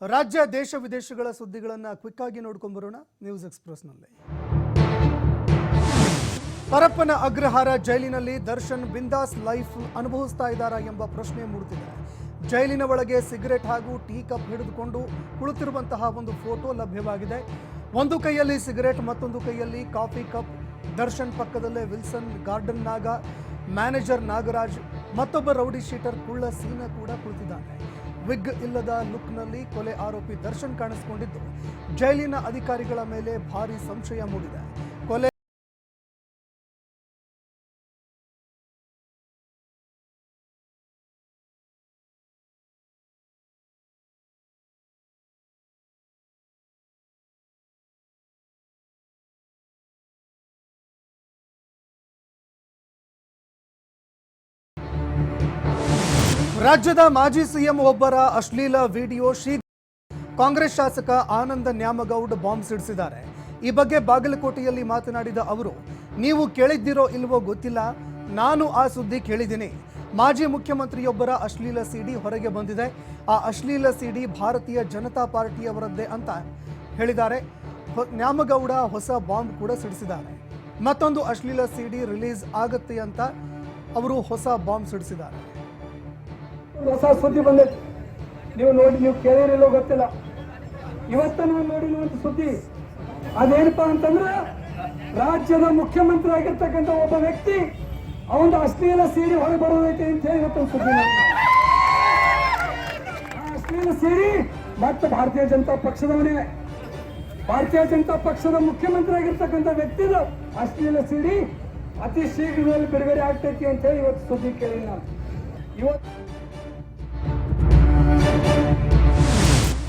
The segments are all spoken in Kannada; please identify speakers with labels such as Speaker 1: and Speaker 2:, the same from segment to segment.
Speaker 1: ರಾಜ್ಯ ದೇಶ ವಿದೇಶಗಳ ಸುದ್ದಿಗಳನ್ನು ಕ್ವಿಕ್ ಆಗಿ ನೋಡ್ಕೊಂಡು ಬರೋಣ ನ್ಯೂಸ್ ಎಕ್ಸ್‌ಪ್ರೆಸ್‌ನಲ್ಲಿ. ಪರಪ್ಪನ ಅಗ್ರಹಾರ ಜೈಲಿನಲ್ಲಿ ದರ್ಶನ್ ಬಿಂದಾಸ್ ಲೈಫ್ ಅನುಭವಿಸ್ತಾ ಇದ್ದಾರಾ ಎಂಬ ಪ್ರಶ್ನೆ ಮೂಡುತ್ತಿದೆ. ಜೈಲಿನ ಒಳಗೆ ಸಿಗರೆಟ್ ಹಾಗೂ ಟೀ ಕಪ್ ಹಿಡಿದುಕೊಂಡು ಕುಳಿತಿರುವಂತಹ ಒಂದು ಫೋಟೋ ಲಭ್ಯವಾಗಿದೆ. ಒಂದು ಕೈಯಲ್ಲಿ ಸಿಗರೆಟ್, ಮತ್ತೊಂದು ಕೈಯಲ್ಲಿ ಕಾಫಿ ಕಪ್. ದರ್ಶನ್ ಪಕ್ಕದಲ್ಲೇ Wilson garden Naga, manager Nagaraj, ಮತ್ತೊಬ್ಬ ರೌಡಿ ಶೀಟರ್ ಕುಳ್ಳ ಸೀನ ಕೂಡ ಕುಳಿತಿದ್ದಾನೆ. ವಿಗ್ ಇಲ್ಲದ ಲುಕ್ನಲ್ಲಿ ಕೊಲೆ ಆರೋಪಿ ದರ್ಶನ್ ಕಾಣಿಸಿಕೊಂಡಿದ್ದು ಜೈಲಿನ ಅಧಿಕಾರಿಗಳ ಮೇಲೆ ಭಾರಿ ಸಂಶಯ ಮೂಡಿದೆ. ಕೊಲೆ ರಾಜ್ಯದ ಮಾಜಿ ಸಿಎಂ ಒಬ್ಬರ ಅಶ್ಲೀಲ ವಿಡಿಯೋ ಶೀಘ್ರ ಕಾಂಗ್ರೆಸ್ ಶಾಸಕ ಆನಂದ ನ್ಯಾಮಗೌಡ ಬಾಂಬ್ ಸಿಡಿಸಿದ್ದಾರೆ. ಈ ಬಗ್ಗೆ ಬಾಗಲಕೋಟೆಯಲ್ಲಿ ಮಾತನಾಡಿದ ಅವರು, ನೀವು ಕೇಳಿದ್ದಿರೋ ಇಲ್ವೋ ಗೊತ್ತಿಲ್ಲ, ನಾನು ಆ ಸುದ್ದಿ ಕೇಳಿದ್ದೀನಿ. ಮಾಜಿ ಮುಖ್ಯಮಂತ್ರಿಯೊಬ್ಬರ ಅಶ್ಲೀಲ ಸಿಡಿ ಹೊರಗೆ ಬಂದಿದೆ. ಆ ಅಶ್ಲೀಲ ಸಿಡಿ ಭಾರತೀಯ ಜನತಾ ಪಾರ್ಟಿಯವರದ್ದೇ ಅಂತ ಹೇಳಿದ್ದಾರೆ. ನ್ಯಾಮಗೌಡ ಹೊಸ ಬಾಂಬ್ ಕೂಡ ಸಿಡಿಸಿದ್ದಾರೆ. ಮತ್ತೊಂದು ಅಶ್ಲೀಲ ಸಿಡಿ ರಿಲೀಸ್ ಆಗುತ್ತೆ ಅಂತ ಅವರು ಹೊಸ ಬಾಂಬ್ ಸಿಡಿಸಿದ್ದಾರೆ.
Speaker 2: ಹೊಸ ಸುದ್ದಿ ಬಂದೈತಿ, ನೀವು ನೋಡಿ, ನೀವು ಕೇಳಿರಿಲ್ಲೋ ಗೊತ್ತಿಲ್ಲ. ಇವತ್ತು ನಾವು ನೋಡಿರುವಂತ ಸುದ್ದಿ ಅದೇನಪ್ಪಾ ಅಂತಂದ್ರೆ, ರಾಜ್ಯದ ಮುಖ್ಯಮಂತ್ರಿ ಆಗಿರ್ತಕ್ಕಂಥ ಒಬ್ಬ ವ್ಯಕ್ತಿ ಅವನ ಅಶ್ಲೀಲ ಸಿಡಿ ಹೊರಗೆ ಬರೋದೈತೆ ಅಂತ ಹೇಳಿ ಇವತ್ತು ಸುದ್ದಿ. ಆ ಅಶ್ಲೀಲ ಸಿಡಿ ಮತ್ತೆ ಭಾರತೀಯ ಜನತಾ ಪಕ್ಷದವನೇ, ಭಾರತೀಯ ಜನತಾ ಪಕ್ಷದ ಮುಖ್ಯಮಂತ್ರಿ ಆಗಿರ್ತಕ್ಕಂಥ ವ್ಯಕ್ತಿದ ಅಶ್ಲೀಲ ಸಿಡಿ ಅತಿ ಶೀಘ್ರದಲ್ಲಿ ಬಿಡುಗಡೆ ಆಗ್ತೈತಿ ಅಂತ ಹೇಳಿ ಇವತ್ತು ಸುದ್ದಿ ಕೇಳಿ ನಾನು. ಇವತ್ತು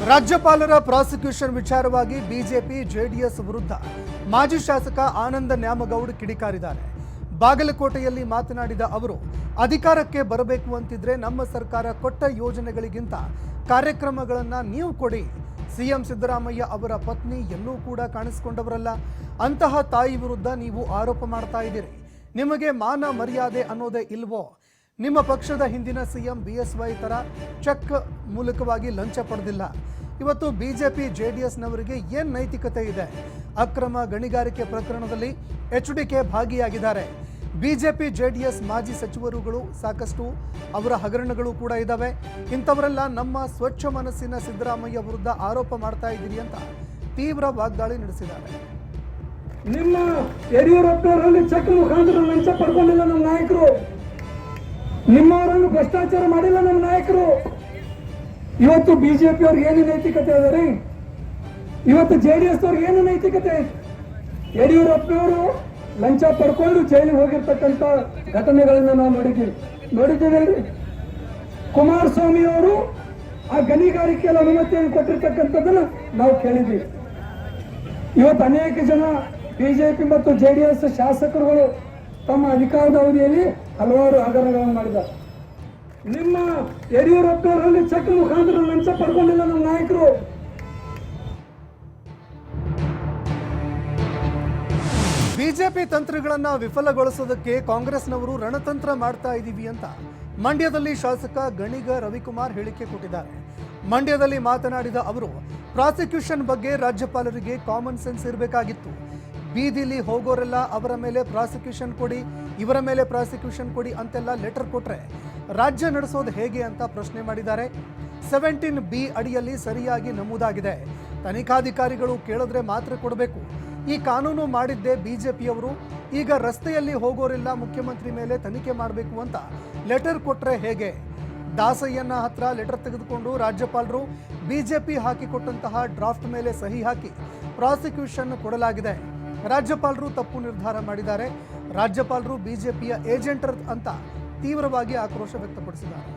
Speaker 1: ರಾಜ್ಯಪಾಲರ ಪ್ರಾಸಿಕ್ಯೂಷನ್ ವಿಚಾರವಾಗಿ ಬಿಜೆಪಿ ಜೆಡಿಎಸ್ ವಿರುದ್ಧ ಮಾಜಿ ಶಾಸಕ ಆನಂದ ನ್ಯಾಮಗೌಡ ಕಿಡಿಕಾರಿದ್ದಾರೆ. ಬಾಗಲಕೋಟೆಯಲ್ಲಿ ಮಾತನಾಡಿದ ಅವರು, ಅಧಿಕಾರಕ್ಕೆ ಬರಬೇಕು ಅಂತಿದ್ರೆ ನಮ್ಮ ಸರ್ಕಾರ ಕೊಟ್ಟ ಯೋಜನೆಗಳಿಗಿಂತ ಕಾರ್ಯಕ್ರಮಗಳನ್ನು ನೀವು ಕೊಡಿ. ಸಿಎಂ ಸಿದ್ದರಾಮಯ್ಯ ಅವರ ಪತ್ನಿ ಎಲ್ಲೂ ಕೂಡ ಕಾಣಿಸಿಕೊಂಡವರಲ್ಲ. ಅಂತಹ ತಾಯಿ ವಿರುದ್ಧ ನೀವು ಆರೋಪ ಮಾಡ್ತಾ ಇದ್ದೀರಿ. ನಿಮಗೆ ಮಾನ ಮರ್ಯಾದೆ ಅನ್ನೋದೇ ಇಲ್ವೋ? ನಿಮ್ಮ ಪಕ್ಷದ ಹಿಂದಿನ ಸಿಎಂ ಬಿಎಸ್ವೈ ತರ ಚೆಕ್ ಮೂಲಕವಾಗಿ ಲಂಚ ಪಡೆದಿಲ್ಲ. ಇವತ್ತು ಬಿಜೆಪಿ ಜೆಡಿಎಸ್ನವರಿಗೆ ಏನು ನೈತಿಕತೆ ಇದೆ? ಅಕ್ರಮ ಗಣಿಗಾರಿಕೆ ಪ್ರಕರಣದಲ್ಲಿ ಎಚ್ಡಿಕೆ ಭಾಗಿಯಾಗಿದ್ದಾರೆ. ಬಿಜೆಪಿ ಜೆಡಿಎಸ್ ಮಾಜಿ ಸಚಿವರುಗಳು ಸಾಕಷ್ಟು ಅವರ ಹಗರಣಗಳು ಕೂಡ ಇದ್ದಾವೆ. ಇಂಥವರೆಲ್ಲ ನಮ್ಮ ಸ್ವಚ್ಛ ಮನಸ್ಸಿನ ಸಿದ್ದರಾಮಯ್ಯ ವಿರುದ್ಧ ಆರೋಪ ಮಾಡ್ತಾ ಇದ್ದೀರಿ ಅಂತ ತೀವ್ರ ವಾಗ್ದಾಳಿ ನಡೆಸಿದ್ದಾರೆ.
Speaker 2: ನಿಮ್ಮ ಯಡಿಯೂರಪ್ಪನವರಲ್ಲಿ ಚೆಕ್ ಮುಖಾಂತರ ಲಂಚ ಪಡ್ಕೊಂಡಿಲ್ಲ ನಮ್ಮ ನಾಯಕರು, ನಿಮ್ಮವರನ್ನು ಭ್ರಷ್ಟಾಚಾರ ಮಾಡಿಲ್ಲ ನಮ್ಮ ನಾಯಕರು. ಇವತ್ತು ಬಿಜೆಪಿ ಅವ್ರಿಗೆ ಏನು ನೈತಿಕತೆ ಅದ? ಇವತ್ತು ಜೆಡಿಎಸ್ ಅವ್ರಿಗೆ ಏನು ನೈತಿಕತೆ? ಯಡಿಯೂರಪ್ಪನವರು ಲಂಚ ಪಡ್ಕೊಂಡು ಜೈಲಿಗೆ ಹೋಗಿರ್ತಕ್ಕಂಥ ಘಟನೆಗಳನ್ನ ನಾವು ನೋಡಿದ್ದೀವಿ. ಕುಮಾರಸ್ವಾಮಿ ಅವರು ಆ ಗಣಿಗಾರಿಕೆಯಲ್ಲಿ ಅನುಮತಿಯನ್ನು ಕೊಟ್ಟಿರ್ತಕ್ಕಂಥದ್ದನ್ನ ನಾವು ಕೇಳಿದ್ವಿ. ಇವತ್ತು ಅನೇಕ ಜನ ಬಿಜೆಪಿ ಮತ್ತು ಜೆಡಿಎಸ್ ಶಾಸಕರುಗಳು ತಮ್ಮ ಅಧಿಕಾರದ ಅವಧಿಯಲ್ಲಿ ಹಲವಾರು ಹಗರಣಗಳನ್ನು ಮಾಡಿದ್ದಾರೆ. ನಿಮ್ಮ ಯಡಿಯೂರಪ್ಪನವರಲ್ಲಿ ಚೆಕ್ ಮುಖಾಂತರ ಲಂಚ ಪಡ್ಕೊಂಡಿಲ್ಲ ನಮ್ಮ ನಾಯಕರು.
Speaker 1: ಬಿಜೆಪಿ ತಂತ್ರಗಳನ್ನು ವಿಫಲಗೊಳಿಸೋದಕ್ಕೆ ಕಾಂಗ್ರೆಸ್ನವರು ರಣತಂತ್ರ ಮಾಡ್ತಾ ಇದ್ದೀವಿ ಅಂತ ಮಂಡ್ಯದಲ್ಲಿ ಶಾಸಕ ಗಣಿಗ ರವಿಕುಮಾರ್ ಹೇಳಿಕೆ ಕೊಟ್ಟಿದ್ದಾರೆ. ಮಂಡ್ಯದಲ್ಲಿ ಮಾತನಾಡಿದ ಅವರು, ಪ್ರಾಸಿಕ್ಯೂಷನ್ ಬಗ್ಗೆ ರಾಜ್ಯಪಾಲರಿಗೆ ಕಾಮನ್ ಸೆನ್ಸ್ ಇರಬೇಕಾಗಿತ್ತು. ಬೀದಿಲಿ ಹೋಗೋರೆಲ್ಲ ಅವರ ಮೇಲೆ ಪ್ರಾಸಿಕ್ಯೂಷನ್ ಕೊಡಿ, ಇವರ ಮೇಲೆ ಪ್ರಾಸಿಕ್ಯೂಷನ್ ಕೊಡಿ ಅಂತೆಲ್ಲ ಲೆಟರ್ ಕೊಟ್ರೆ ರಾಜ್ಯ ನಡೆಸೋದು ಹೇಗೆ ಅಂತ ಪ್ರಶ್ನೆ ಮಾಡಿದ್ದಾರೆ. 17B ಅಡಿಯಲ್ಲಿ ಸರಿಯಾಗಿ ನಮೂದಾಗಿದೆ. ತನಿಖಾಧಿಕಾರಿಗಳು ಕೇಳಿದ್ರೆ ಮಾತ್ರ ಕೊಡಬೇಕು. ಈ ಕಾನೂನು ಮಾಡಿದ್ದೇ ಬಿಜೆಪಿಯವರು. ಈಗ ರಸ್ತೆಯಲ್ಲಿ ಹೋಗೋರೆಲ್ಲ ಮುಖ್ಯಮಂತ್ರಿ ಮೇಲೆ ತನಿಖೆ ಮಾಡಬೇಕು ಅಂತ ಲೆಟರ್ ಕೊಟ್ರೆ ಹೇಗೆ? ದಾಸಯ್ಯನ ಹತ್ರ ಲೆಟರ್ ತೆಗೆದುಕೊಂಡು ರಾಜ್ಯಪಾಲರು ಬಿಜೆಪಿ ಹಾಕಿಕೊಟ್ಟಂತಹ ಡ್ರಾಫ್ಟ್ ಮೇಲೆ ಸಹಿ ಹಾಕಿ ಪ್ರಾಸಿಕ್ಯೂಷನ್ ಕೊಡಲಾಗಿದೆ. ರಾಜ್ಯಪಾಲರು ತಪ್ಪು ನಿರ್ಧಾರ ಮಾಡಿದ್ದಾರೆ. ರಾಜ್ಯಪಾಲರು ಬಿಜೆಪಿಯ ಏಜೆಂಟರ್ ಅಂತ ತೀವ್ರವಾಗಿ ಆಕ್ರೋಶ ವ್ಯಕ್ತಪಡಿಸಿದ್ದಾರೆ.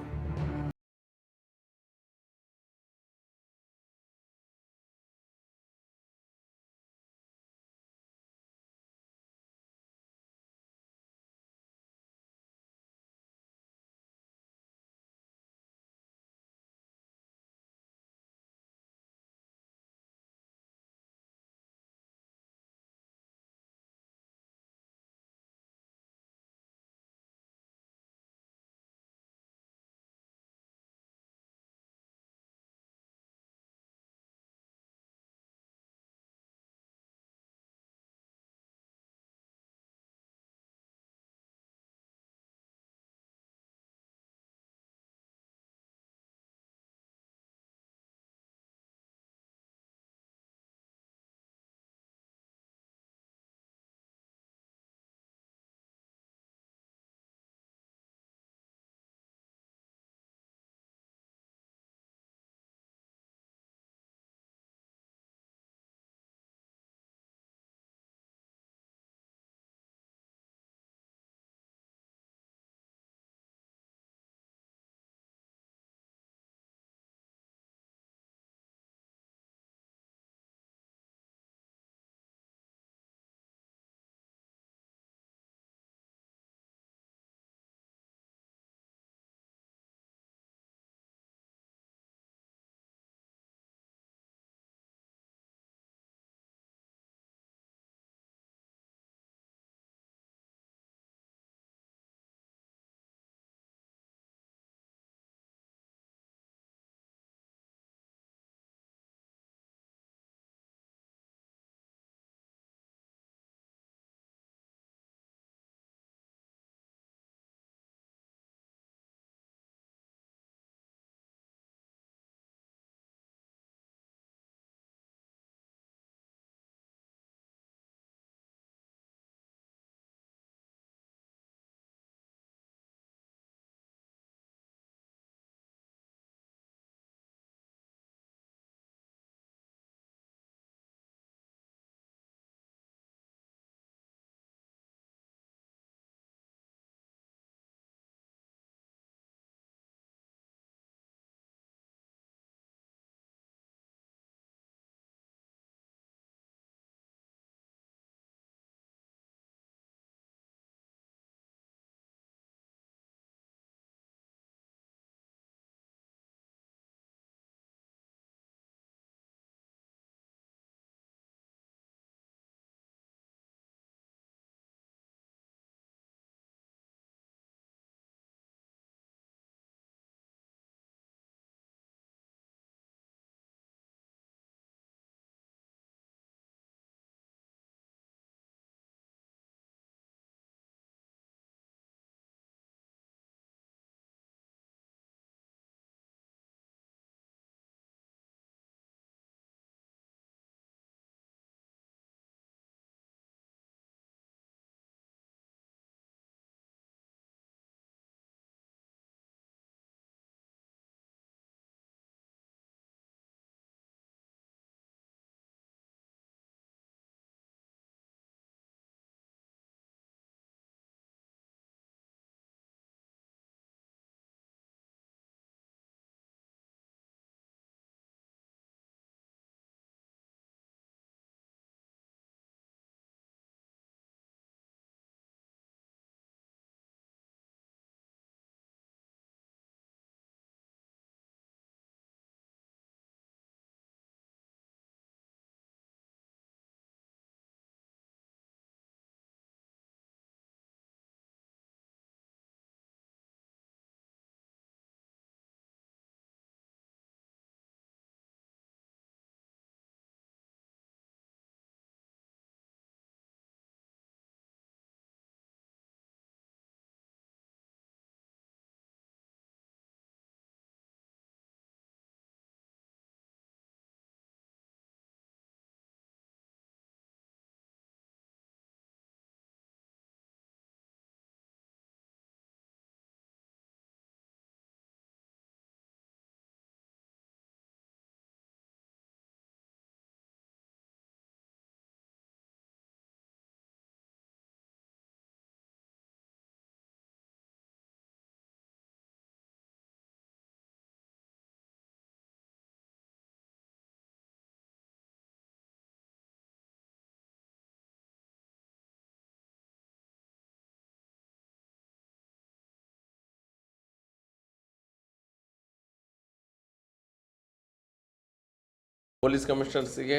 Speaker 3: ಪೊಲೀಸ್ ಕಮಿಷನರ್ಸ್ಗೆ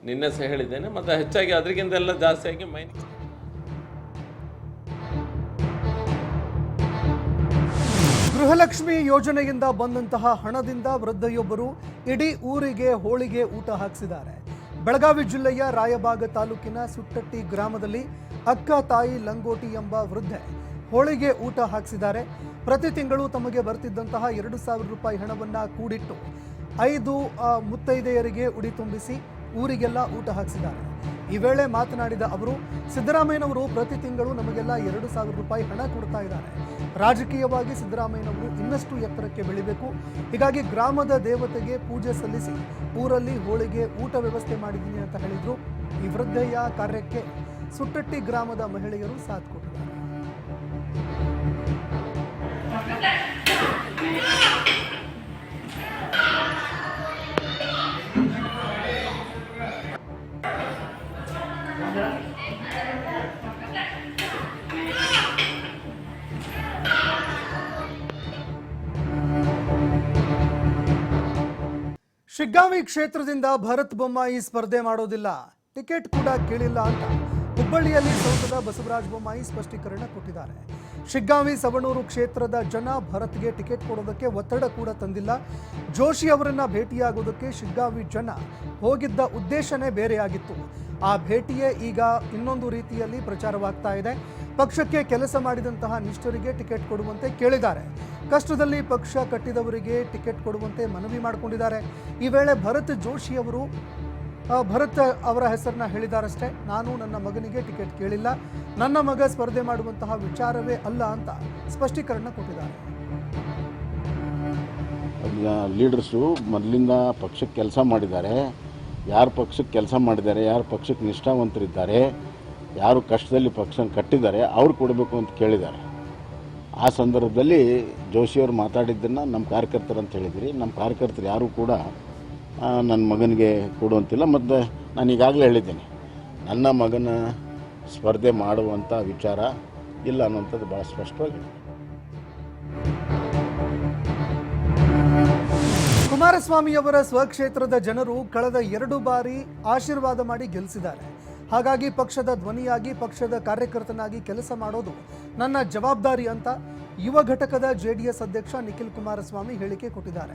Speaker 3: ನಿನ್ನೆ ಸಹ ಹೇಳಿದ್ದೇನೆ, ಮತ್ತು ಹೆಚ್ಚಾಗಿ ಅದಕ್ಕಿಂತೆಲ್ಲ ಜಾಸ್ತಿಯಾಗಿ
Speaker 1: ಗೃಹಲಕ್ಷ್ಮಿ ಯೋಜನೆಯಿಂದ ಬಂದಂತಹ ಹಣದಿಂದ ವೃದ್ಧೆಯೊಬ್ಬರು ಇಡೀ ಊರಿಗೆ ಹೋಳಿಗೆ ಊಟ ಹಾಕಿಸಿದ್ದಾರೆ. ಬೆಳಗಾವಿ ಜಿಲ್ಲೆಯ ರಾಯಬಾಗ ತಾಲೂಕಿನ ಸುಟ್ಟಟ್ಟಿ ಗ್ರಾಮದಲ್ಲಿ ಅಕ್ಕ ತಾಯಿ ಲಂಗೋಟಿ ಎಂಬ ವೃದ್ಧೆ ಹೋಳಿಗೆ ಊಟ ಹಾಕಿಸಿದ್ದಾರೆ. ಪ್ರತಿ ತಿಂಗಳು ತಮಗೆ ಬರ್ತಿದ್ದಂತಹ 2,000 ರೂಪಾಯಿ ಹಣವನ್ನ ಕೂಡಿಟ್ಟು 5 ಮುತ್ತೈದೆಯರಿಗೆ ಉಡಿ ತುಂಬಿಸಿ ಊರಿಗೆಲ್ಲ ಊಟ ಹಾಕಿಸಿದ್ದಾರೆ. ಈ ವೇಳೆ ಮಾತನಾಡಿದ ಅವರು, ಸಿದ್ದರಾಮಯ್ಯನವರು ಪ್ರತಿ ತಿಂಗಳು ನಮಗೆಲ್ಲ 2,000 ರೂಪಾಯಿ ಹಣ ಕೊಡ್ತಾ ಇದ್ದಾರೆ. ರಾಜಕೀಯವಾಗಿ ಸಿದ್ದರಾಮಯ್ಯನವರು ಇನ್ನಷ್ಟು ಎತ್ತರಕ್ಕೆ ಬೆಳಿಬೇಕು. ಹೀಗಾಗಿ ಗ್ರಾಮದ ದೇವತೆಗೆ ಪೂಜೆ ಸಲ್ಲಿಸಿ ಊರಲ್ಲಿ ಹೋಳಿಗೆ ಊಟ ವ್ಯವಸ್ಥೆ ಮಾಡಿದ್ದೀನಿ ಅಂತ ಹೇಳಿದ್ರು. ಈ ವೃದ್ಧೆಯ ಕಾರ್ಯಕ್ಕೆ ಸುಟ್ಟಟ್ಟಿ ಗ್ರಾಮದ ಮಹಿಳೆಯರು ಸಾಥ್ ಕೊಟ್ಟಿದ್ದಾರೆ. ಶಿಗ್ಗಾಂವಿ ಕ್ಷೇತ್ರದಿಂದ ಭರತ್ ಬೊಮ್ಮಾಯಿ ಸ್ಪರ್ಧೆ ಮಾಡೋದಿಲ್ಲ, ಟಿಕೆಟ್ ಕೂಡ ಕೇಳಿಲ್ಲ ಅಂತ ಹುಬ್ಬಳ್ಳಿಯಲ್ಲಿ ಸಂಸದ ಬಸವರಾಜ ಬೊಮ್ಮಾಯಿ ಸ್ಪಷ್ಟೀಕರಣ ಕೊಟ್ಟಿದ್ದಾರೆ. ಶಿಗ್ಗಾಂವಿ ಸವಣೂರು ಕ್ಷೇತ್ರದ ಜನ ಭರತ್ಗೆ ಟಿಕೆಟ್ ಕೊಡೋದಕ್ಕೆ ಒತ್ತಡ ಕೂಡ ತಂದಿಲ್ಲ. ಜೋಶಿ ಅವರನ್ನ ಭೇಟಿಯಾಗೋದಕ್ಕೆ ಶಿಗ್ಗಾಂವಿ ಜನ ಹೋಗಿದ್ದ ಉದ್ದೇಶನೇ ಬೇರೆಯಾಗಿತ್ತು. ಆ ಭೇಟಿಯೇ ಈಗ ಇನ್ನೊಂದು ರೀತಿಯಲ್ಲಿ ಪ್ರಚಾರವಾಗ್ತಾ ಇದೆ. ಪಕ್ಷಕ್ಕೆ ಕೆಲಸ ಮಾಡಿದಂತಹ ನಿಷ್ಠರಿಗೆ ಟಿಕೆಟ್ ಕೊಡುವಂತೆ ಕೇಳಿದ್ದಾರೆ. ಕಷ್ಟದಲ್ಲಿ ಪಕ್ಷ ಕಟ್ಟಿದವರಿಗೆ ಟಿಕೆಟ್ ಕೊಡುವಂತೆ ಮನವಿ ಮಾಡಿಕೊಂಡಿದ್ದಾರೆ. ಈ ವೇಳೆ ಭರತ್ ಜೋಶಿ ಅವರು ಭರತ್ ಅವರ ಹೆಸರನ್ನ ಹೇಳಿದಾರಷ್ಟೇ. ನಾನು ನನ್ನ ಮಗನಿಗೆ ಟಿಕೆಟ್ ಕೇಳಿಲ್ಲ, ನನ್ನ ಮಗ ಸ್ಪರ್ಧೆ ಮಾಡುವಂತಹ ವಿಚಾರವೇ ಅಲ್ಲ ಅಂತ ಸ್ಪಷ್ಟೀಕರಣ ಕೊಟ್ಟಿದ್ದಾರೆ.
Speaker 4: ಲೀಡರ್ಸು ಮೊದಲಿಂದ ಪಕ್ಷಕ್ಕೆ ಕೆಲಸ ಮಾಡಿದ್ದಾರೆ. ಯಾರು ಪಕ್ಷಕ್ಕೆ ಕೆಲಸ ಮಾಡಿದ್ದಾರೆ, ಯಾರು ಪಕ್ಷಕ್ಕೆ ನಿಷ್ಠಾವಂತರಿದ್ದಾರೆ, ಯಾರು ಕಷ್ಟದಲ್ಲಿ ಪಕ್ಷ ಕಟ್ಟಿದ್ದಾರೆ ಅವ್ರು ಕೊಡಬೇಕು ಅಂತ ಕೇಳಿದ್ದಾರೆ. ಆ ಸಂದರ್ಭದಲ್ಲಿ ಜೋಶಿಯವರು ಮಾತಾಡಿದ್ದನ್ನು ನಮ್ಮ ಕಾರ್ಯಕರ್ತರು ಅಂತ ಹೇಳಿದ್ರಿ. ನಮ್ಮ ಕಾರ್ಯಕರ್ತರು ಯಾರೂ ಕೂಡ ನನ್ನ ಮಗನಿಗೆ ಕೊಡುವಂತಿಲ್ಲ. ಮತ್ತು ನಾನು ಈಗಾಗಲೇ ಹೇಳಿದ್ದೇನೆ, ನನ್ನ ಮಗನ ಸ್ಪರ್ಧೆ ಮಾಡುವಂಥ ವಿಚಾರ ಇಲ್ಲ ಅನ್ನುವಂಥದ್ದು ಭಾಳ ಸ್ಪಷ್ಟವಾಗಿ.
Speaker 1: ಕುಮಾರಸ್ವಾಮಿಯವರ ಸ್ವಕ್ಷೇತ್ರದ ಜನರು ಕಳೆದ 2 ಬಾರಿ ಆಶೀರ್ವಾದ ಮಾಡಿ ಗೆಲ್ಲಿಸಿದ್ದಾರೆ. ಹಾಗಾಗಿ ಪಕ್ಷದ ಧ್ವನಿಯಾಗಿ ಪಕ್ಷದ ಕಾರ್ಯಕರ್ತನಾಗಿ ಕೆಲಸ ಮಾಡೋದು ನನ್ನ ಜವಾಬ್ದಾರಿ ಅಂತ ಯುವ ಘಟಕದ ಜೆಡಿಎಸ್ ಅಧ್ಯಕ್ಷ ನಿಖಿಲ್ ಕುಮಾರಸ್ವಾಮಿ ಹೇಳಿಕೆ ಕೊಟ್ಟಿದ್ದಾರೆ.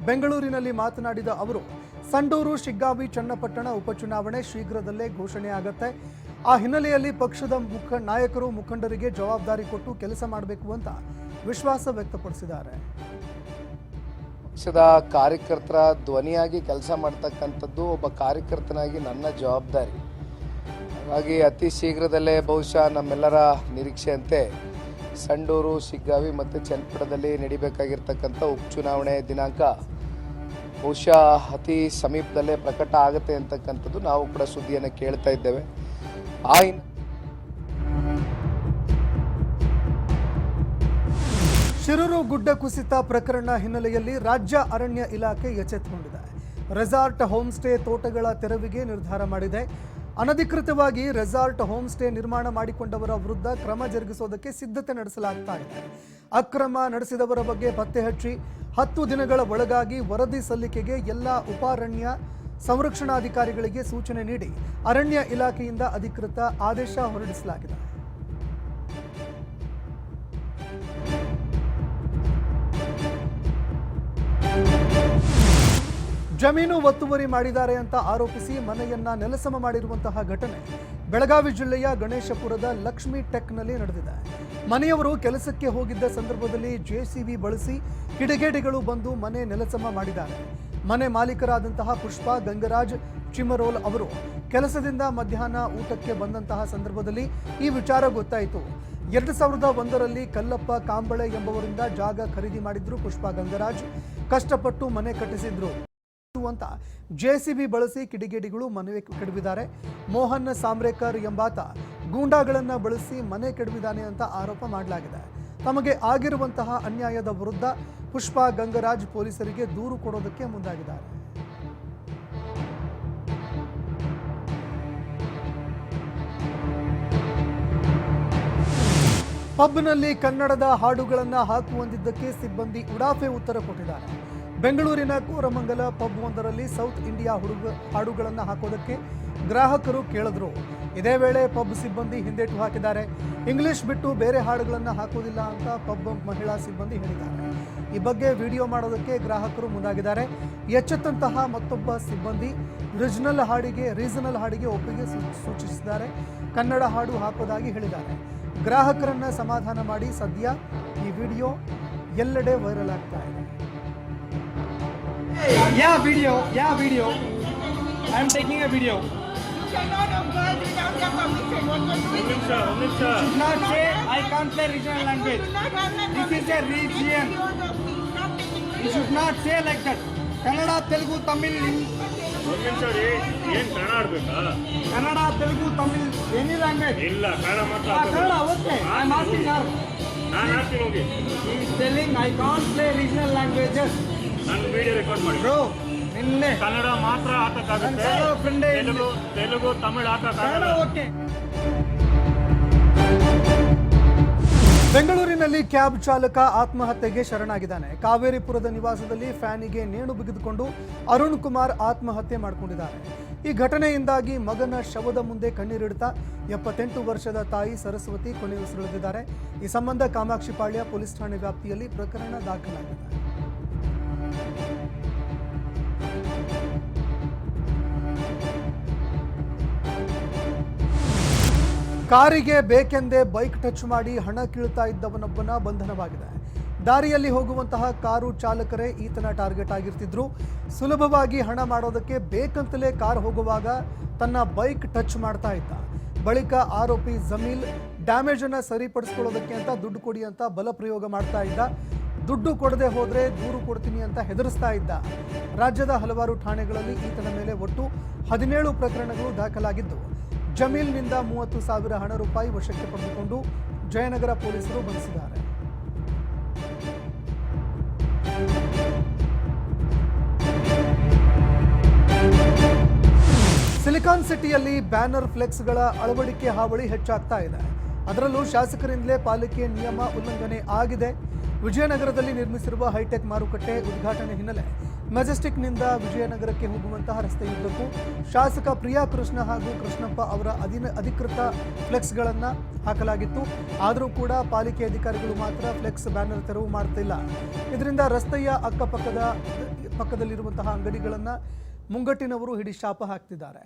Speaker 1: ಬೆಂಗಳೂರಿನಲ್ಲಿ ಮಾತನಾಡಿದ ಅವರು, ಸಂಡೂರು, ಶಿಗ್ಗಾಂವಿ, ಚನ್ನಪಟ್ಟಣ ಉಪಚುನಾವಣೆ ಶೀಘ್ರದಲ್ಲೇ ಘೋಷಣೆ ಆಗತ್ತೆ. ಆ ಹಿನ್ನೆಲೆಯಲ್ಲಿ ಪಕ್ಷದ ನಾಯಕರು ಮುಖಂಡರಿಗೆ ಜವಾಬ್ದಾರಿ ಕೊಟ್ಟು ಕೆಲಸ ಮಾಡಬೇಕು ಅಂತ ವಿಶ್ವಾಸ ವ್ಯಕ್ತಪಡಿಸಿದ್ದಾರೆ.
Speaker 5: ಪಕ್ಷದ ಕಾರ್ಯಕರ್ತರ ಧ್ವನಿಯಾಗಿ ಕೆಲಸ ಮಾಡ್ತಕ್ಕಂಥದ್ದು ಒಬ್ಬ ಕಾರ್ಯಕರ್ತನಾಗಿ ನನ್ನ ಜವಾಬ್ದಾರಿ. ಹಾಗಾಗಿ ಅತಿ ಶೀಘ್ರದಲ್ಲೇ ಬಹುಶಃ ನಮ್ಮೆಲ್ಲರ ನಿರೀಕ್ಷೆಯಂತೆ ಸಂಡೂರು, ಶಿಗ್ಗಾಂವಿ ಮತ್ತು ಚನ್ನಪಟ್ಟಣದಲ್ಲಿ ನಡಿಬೇಕಾಗಿರ್ತಕ್ಕಂಥ ಉಪಚುನಾವಣೆ ದಿನಾಂಕ ಬಹುಶಃ ಅತಿ ಸಮೀಪದಲ್ಲೇ ಪ್ರಕಟ ಆಗುತ್ತೆ ಅಂತಕ್ಕಂಥದ್ದು ನಾವು ಕೂಡ ಸುದ್ದಿಯನ್ನು ಕೇಳ್ತಾ ಇದ್ದೇವೆ.
Speaker 1: ಶಿರೂರು ಗುಡ್ಡ ಕುಸಿತ ಪ್ರಕರಣ ಹಿನ್ನೆಲೆಯಲ್ಲಿ ರಾಜ್ಯ ಅರಣ್ಯ ಇಲಾಖೆ ಎಚ್ಚೆತ್ತುಕೊಂಡಿದೆ. ರೆಸಾರ್ಟ್, ಹೋಮ್ ಸ್ಟೇ, ತೋಟಗಳ ತೆರವಿಗೆ ನಿರ್ಧಾರ ಮಾಡಿದೆ. ಅನಧಿಕೃತವಾಗಿ ರೆಸಾರ್ಟ್, ಹೋಮ್ ಸ್ಟೇ ನಿರ್ಮಾಣ ಮಾಡಿಕೊಂಡವರ ವಿರುದ್ಧ ಕ್ರಮ ಜರುಗಿಸೋದಕ್ಕೆ ಸಿದ್ಧತೆ ನಡೆಸಲಾಗ್ತಾ ಇದೆ. ಅಕ್ರಮ ನಡೆಸಿದವರ ಬಗ್ಗೆ ಪತ್ತೆ ಹಚ್ಚಿ 10 ದಿನಗಳ ಒಳಗಾಗಿ ವರದಿ ಸಲ್ಲಿಕೆಗೆ ಎಲ್ಲ ಉಪಾರಣ್ಯ ಸಂರಕ್ಷಣಾಧಿಕಾರಿಗಳಿಗೆ ಸೂಚನೆ ನೀಡಿ ಅರಣ್ಯ ಇಲಾಖೆಯಿಂದ ಅಧಿಕೃತ ಆದೇಶ ಹೊರಡಿಸಲಾಗಿದೆ. ಜಮೀನು ಒತ್ತುವರಿ ಮಾಡಿದ್ದಾರೆ ಅಂತ ಆರೋಪಿಸಿ ಮನೆಯನ್ನ ನೆಲಸಮ ಮಾಡಿರುವಂತಹ ಘಟನೆ ಬೆಳಗಾವಿ ಜಿಲ್ಲೆಯ ಗಣೇಶಪುರದ ಲಕ್ಷ್ಮಿ ಟೆಕ್ನಲ್ಲಿ ನಡೆದಿದೆ. ಮನೆಯವರು ಕೆಲಸಕ್ಕೆ ಹೋಗಿದ್ದ ಸಂದರ್ಭದಲ್ಲಿ ಜೆಸಿಬಿ ಬಳಸಿ ಕಿಡಿಗೇಡಿಗಳು ಬಂದು ಮನೆ ನೆಲಸಮ ಮಾಡಿದ್ದಾರೆ. ಮನೆ ಮಾಲೀಕರಾದಂತಹ ಪುಷ್ಪಾ ಗಂಗರಾಜ್ ಚಿಮರೋಲ್ ಅವರು ಕೆಲಸದಿಂದ ಮಧ್ಯಾಹ್ನ ಊಟಕ್ಕೆ ಬಂದಂತಹ ಸಂದರ್ಭದಲ್ಲಿ ಈ ವಿಚಾರ ಗೊತ್ತಾಯಿತು. 2001ರಲ್ಲಿ ಕಲ್ಲಪ್ಪ ಕಾಂಬಳೆ ಎಂಬವರಿಂದ ಜಾಗ ಖರೀದಿ ಮಾಡಿದ್ರು ಪುಷ್ಪಾ ಗಂಗರಾಜ್. ಕಷ್ಟಪಟ್ಟು ಮನೆ ಕಟ್ಟಿಸಿದ್ರು ಅಂತ ಜೆಸಿಬಿ ಬಳಸಿ ಕಿಡಿಗೇಡಿಗಳು ಮನೆ ಕೆಡವಿದ್ದಾರೆ. ಮೋಹನ್ ಸಾಮ್ರೇಕರ್ ಎಂಬಾತ ಗೂಂಡಾಗಳನ್ನ ಬಳಸಿ ಮನೆ ಕೆಡವಿದಾನೆ ಅಂತ ಆರೋಪ ಮಾಡಲಾಗಿದೆ. ತಮಗೆ ಆಗಿರುವಂತಹ ಅನ್ಯಾಯದ ವಿರುದ್ಧ ಪುಷ್ಪಾ ಗಂಗರಾಜ್ ಪೊಲೀಸರಿಗೆ ದೂರು ಕೊಡೋದಕ್ಕೆ ಮುಂದಾಗಿದ್ದಾರೆ. ಪಬ್ನಲ್ಲಿ ಕನ್ನಡದ ಹಾಡುಗಳನ್ನು ಹಾಕುವಂದಿದ್ದಕ್ಕೆ ಸಿಬ್ಬಂದಿ ಉಡಾಫೆ ಉತ್ತರ ಕೊಟ್ಟಿದ್ದಾರೆ. ಬೆಂಗಳೂರಿನ ಕೋರಮಂಗಲ ಪಬ್ ಒಂದರಲ್ಲಿ ಸೌತ್ ಇಂಡಿಯಾ ಹಾಡುಗಳನ್ನು ಹಾಕೋದಕ್ಕೆ ಗ್ರಾಹಕರು ಕೇಳಿದ್ರು. ಇದೇ ವೇಳೆ ಪಬ್ ಸಿಬ್ಬಂದಿ ಹಿಂದೇಟು ಹಾಕಿದ್ದಾರೆ. ಇಂಗ್ಲಿಷ್ ಬಿಟ್ಟು ಬೇರೆ ಹಾಡುಗಳನ್ನು ಹಾಕೋದಿಲ್ಲ ಅಂತ ಪಬ್ ಮಹಿಳಾ ಸಿಬ್ಬಂದಿ ಹೇಳಿದ್ದಾರೆ. ಈ ಬಗ್ಗೆ ವಿಡಿಯೋ ಮಾಡೋದಕ್ಕೆ ಗ್ರಾಹಕರು ಮುಂದಾಗಿದ್ದಾರೆ. ಎಚ್ಚೆತ್ತಂತಹ ಮತ್ತೊಬ್ಬ ಸಿಬ್ಬಂದಿ ರೀಜನಲ್ ಹಾಡಿಗೆ ಒಪ್ಪಿಗೆ ಸೂಚಿಸಿದ್ದಾರೆ. ಕನ್ನಡ ಹಾಡು ಹಾಕೋದಾಗಿ ಹೇಳಿದ್ದಾರೆ. ಗ್ರಾಹಕರನ್ನ ಸಮಾಧಾನ ಮಾಡಿ ಸದ್ಯ ಈ ವಿಡಿಯೋ ಎಲ್ಲೆಡೆ ವೈರಲ್ ಆಗ್ತಾ ಇದೆ.
Speaker 2: Yeah, video. I'm taking a video. Should not say I can't play regional language. This is a region. You should not say like that. Kannada, Telugu, Tamil.
Speaker 6: ಏನ್ Kannada ಆಡ್ಬೇಕಾ?
Speaker 2: Kannada, Telugu, Tamil, any language.
Speaker 6: ಇಲ್ಲ ಕನ್ನಡ ಮಾತ್ರ
Speaker 2: Kannada, okay. I'm asking her.
Speaker 6: ನಾನು ಆಡ್ತೀನಿ ಹೋಗಿ.
Speaker 2: She is telling I can't play regional languages.
Speaker 6: ನನ್ನ ವಿಡಿಯೋ ರೆಕಾರ್ಡ್ ಮಾಡಿ.
Speaker 2: Bro, ನಿನ್ನೆ
Speaker 6: ಕನ್ನಡ ಮಾತ್ರ ಹಾಕಕ್ಕಾಗುತ್ತೆ. ತೆಲುಗು ತಮಿಳು ಹಾಕಕ್ಕಾಗಲ್ಲ.
Speaker 2: okay.
Speaker 1: ಬೆಂಗಳೂರಿನಲ್ಲಿ ಕ್ಯಾಬ್ ಚಾಲಕ ಆತ್ಮಹತ್ಯೆಗೆ ಶರಣಾಗಿದ್ದಾನೆ. ಕಾವೇರಿಪುರದ ನಿವಾಸದಲ್ಲಿ ಫ್ಯಾನಿಗೆ ನೇಣು ಬಿಗಿದುಕೊಂಡು ಅರುಣ್ ಕುಮಾರ್ ಆತ್ಮಹತ್ಯೆ ಮಾಡಿಕೊಂಡಿದ್ದಾರೆ. ಈ ಘಟನೆಯಿಂದಾಗಿ ಮಗನ ಶವದ ಮುಂದೆ ಕಣ್ಣೀರಿಡುತ್ತಾ 78 ವರ್ಷದ ತಾಯಿ ಸರಸ್ವತಿ ಕೊನೆಯುಸಿರೆಳೆದಿದ್ದಾರೆ. ಈ ಸಂಬಂಧ ಕಾಮಾಕ್ಷಿಪಾಳ್ಯ ಪೊಲೀಸ್ ಠಾಣೆ ವ್ಯಾಪ್ತಿಯಲ್ಲಿ ಪ್ರಕರಣ ದಾಖಲಾಗಿದೆ. ಕಾರಿಗೆ ಬೇಕೆಂದೇ ಬೈಕ್ ಟಚ್ ಮಾಡಿ ಹಣ ಕೀಳ್ತಾ ಇದ್ದವನೊಬ್ಬನ ಬಂಧನವಾಗಿದೆ. ದಾರಿಯಲ್ಲಿ ಹೋಗುವಂತಹ ಕಾರು ಚಾಲಕರೇ ಈತನ ಟಾರ್ಗೆಟ್ ಆಗಿರ್ತಿದ್ರು. ಸುಲಭವಾಗಿ ಹಣ ಮಾಡೋದಕ್ಕೆ ಬೇಕಂತಲೇ ಕಾರ್ ಹೋಗುವಾಗ ತನ್ನ ಬೈಕ್ ಟಚ್ ಮಾಡ್ತಾ ಇದ್ದ. ಬಳಿಕ ಆರೋಪಿ ಜಮೀಲ್ ಡ್ಯಾಮೇಜ್ ಅನ್ನು ಸರಿಪಡಿಸ್ಕೊಳ್ಳೋದಕ್ಕೆ ಅಂತ ದುಡ್ಡು ಕೊಡಿ ಅಂತ ಬಲಪ್ರಯೋಗ ಮಾಡ್ತಾ ಇದ್ದ. ದುಡ್ಡು ಕೊಡದೆ ಹೋದರೆ ದೂರು ಕೊಡ್ತೀನಿ ಅಂತ ಹೆದರಿಸ್ತಾ ಇದ್ದ. ರಾಜ್ಯದ ಹಲವಾರು ಠಾಣೆಗಳಲ್ಲಿ ಈತನ ಮೇಲೆ ಒಟ್ಟು 17 ಪ್ರಕರಣಗಳು ದಾಖಲಾಗಿದ್ದು ಜಮೀಲ್ನಿಂದ 30,000 ಹಣ ರೂಪಾಯಿ ವಶಕ್ಕೆ ಪಡೆದುಕೊಂಡು ಜಯನಗರ ಪೊಲೀಸರು ಬಂಧಿಸಿದ್ದಾರೆ. ಸಿಲಿಕಾನ್ ಸಿಟಿಯಲ್ಲಿ ಬ್ಯಾನರ್ ಫ್ಲೆಕ್ಸ್ಗಳ ಅಳವಡಿಕೆ ಹಾವಳಿ ಹೆಚ್ಚಾಗ್ತಾ ಇದೆ. ಅದರಲ್ಲೂ ಶಾಸಕರಿಂದಲೇ ಪಾಲಿಕೆ ನಿಯಮ ಉಲ್ಲಂಘನೆ ಆಗಿದೆ. ವಿಜಯನಗರದಲ್ಲಿ ನಿರ್ಮಿಸಿರುವ ಹೈಟೆಕ್ ಮಾರುಕಟ್ಟೆ ಉದ್ಘಾಟನೆ ಹಿನ್ನೆಲೆ ಮೆಜೆಸ್ಟಿಕ್ನಿಂದ ವಿಜಯನಗರಕ್ಕೆ ಹೋಗುವಂತಹ ರಸ್ತೆಯುದ್ದಕ್ಕೂ ಶಾಸಕ ಪ್ರಿಯಾ ಕೃಷ್ಣ ಹಾಗೂ ಕೃಷ್ಣಪ್ಪ ಅವರ ಅಧಿಕೃತ ಫ್ಲೆಕ್ಸ್ಗಳನ್ನು ಹಾಕಲಾಗಿತ್ತು. ಆದರೂ ಕೂಡ ಪಾಲಿಕೆ ಅಧಿಕಾರಿಗಳು ಮಾತ್ರ ಫ್ಲೆಕ್ಸ್ ಬ್ಯಾನರ್ ತೆರವು ಮಾಡ್ತಿಲ್ಲ. ಇದರಿಂದ ರಸ್ತೆಯ ಪಕ್ಕದಲ್ಲಿರುವಂತಹ ಅಂಗಡಿಗಳನ್ನು ಮುಂಗಟ್ಟಿನವರು ಹಿಡಿಶಾಪ ಹಾಕ್ತಿದ್ದಾರೆ.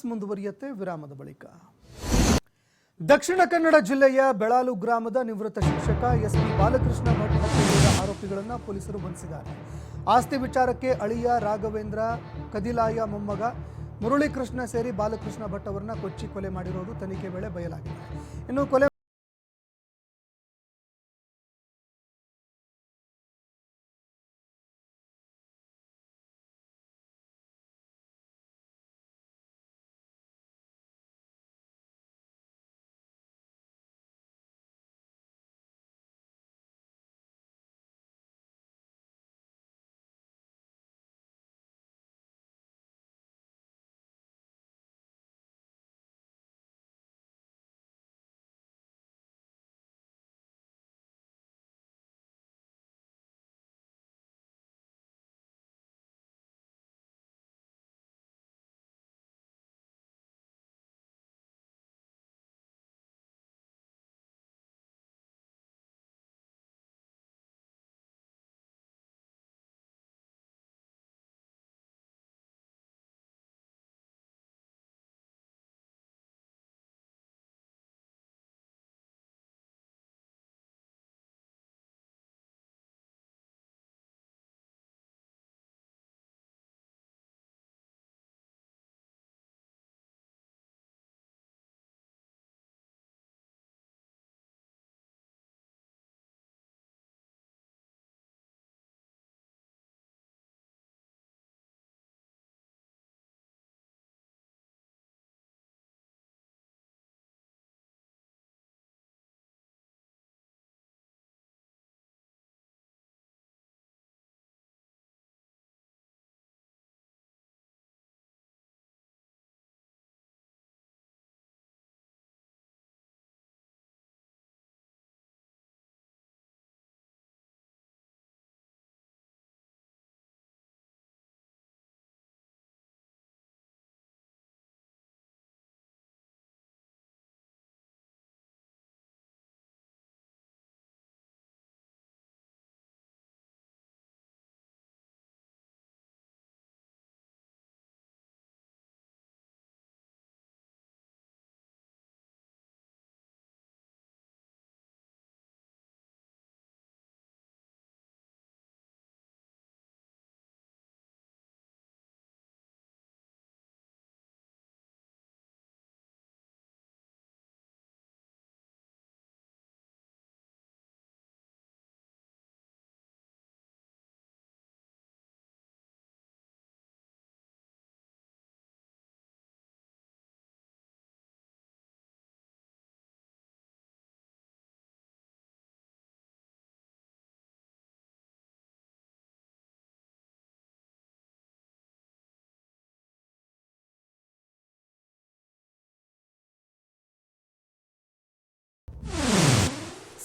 Speaker 1: ಮುಂದುವರಿಯುತ್ತೆ ವಿರಾಮದ ಬಳಿಕ. ದಕ್ಷಿಣ ಕನ್ನಡ ಜಿಲ್ಲೆಯ ಬೆಳಾಲು ಗ್ರಾಮದ ನಿವೃತ್ತ ಶಿಕ್ಷಕ ಎಸ್ಪಿ ಬಾಲಕೃಷ್ಣ ಭಟ್ ಹತ್ಯೆಗೈದ ಆರೋಪಿಗಳನ್ನು ಪೊಲೀಸರು ಬಂಧಿಸಿದ್ದಾರೆ. ಆಸ್ತಿ ವಿಚಾರಕ್ಕೆ ಅಳಿಯ ರಾಘವೇಂದ್ರ, ಕದಿಲಾಯ ಮೊಮ್ಮಗ ಮುರಳೀಕೃಷ್ಣ ಸೇರಿ ಬಾಲಕೃಷ್ಣ ಭಟ್ ಅವರನ್ನ ಕೊಚ್ಚಿ ಕೊಲೆ ಮಾಡಿರುವುದು ತನಿಖೆ ವೇಳೆ ಬಯಲಾಗಿದೆ. ಇನ್ನು ಕೊಲೆ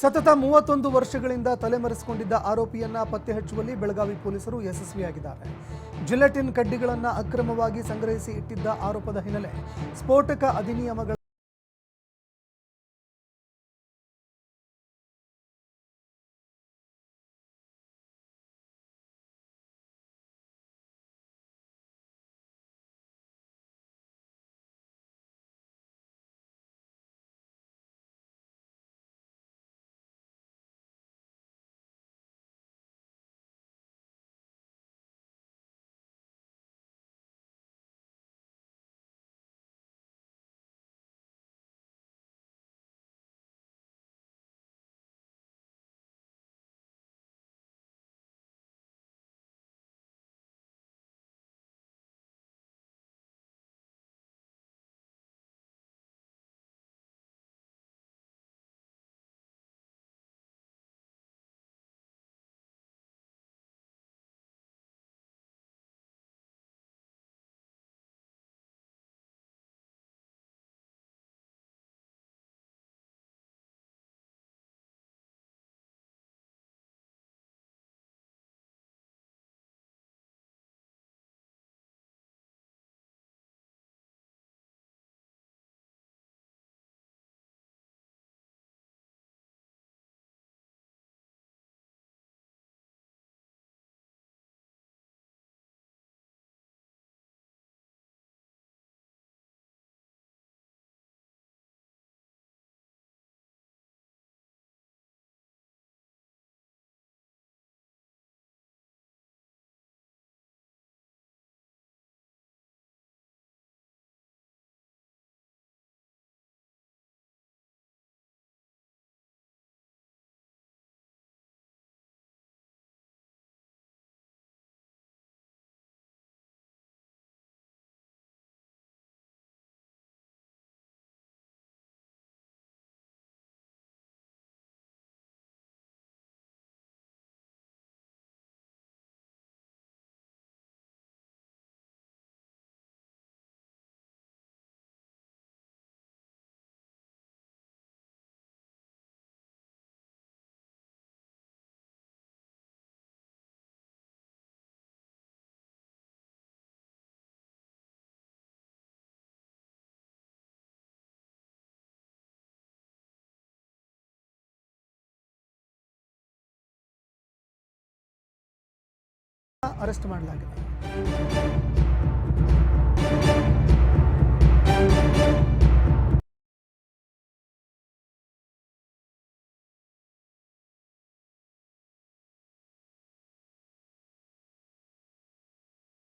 Speaker 1: ಸತತ 31 ವರ್ಷಗಳಿಂದ ತಲೆಮರೆಸಿಕೊಂಡಿದ್ದ ಆರೋಪಿಯನ್ನ ಪತ್ತೆ ಹಚ್ಚುವಲ್ಲಿ ಬೆಳಗಾವಿ ಪೊಲೀಸರು ಯಶಸ್ವಿಯಾಗಿದ್ದಾರೆ. ಜಿಲೆಟಿನ್ ಕಡ್ಡಿಗಳನ್ನು ಅಕ್ರಮವಾಗಿ ಸಂಗ್ರಹಿಸಿ ಇಟ್ಟಿದ್ದ ಆರೋಪದ ಹಿನ್ನೆಲೆ ಸ್ಫೋಟಕ ಅಧಿನಿಯಮಗಳ ಅರೆಸ್ಟ್ ಮಾಡಲಾಗಿದೆ.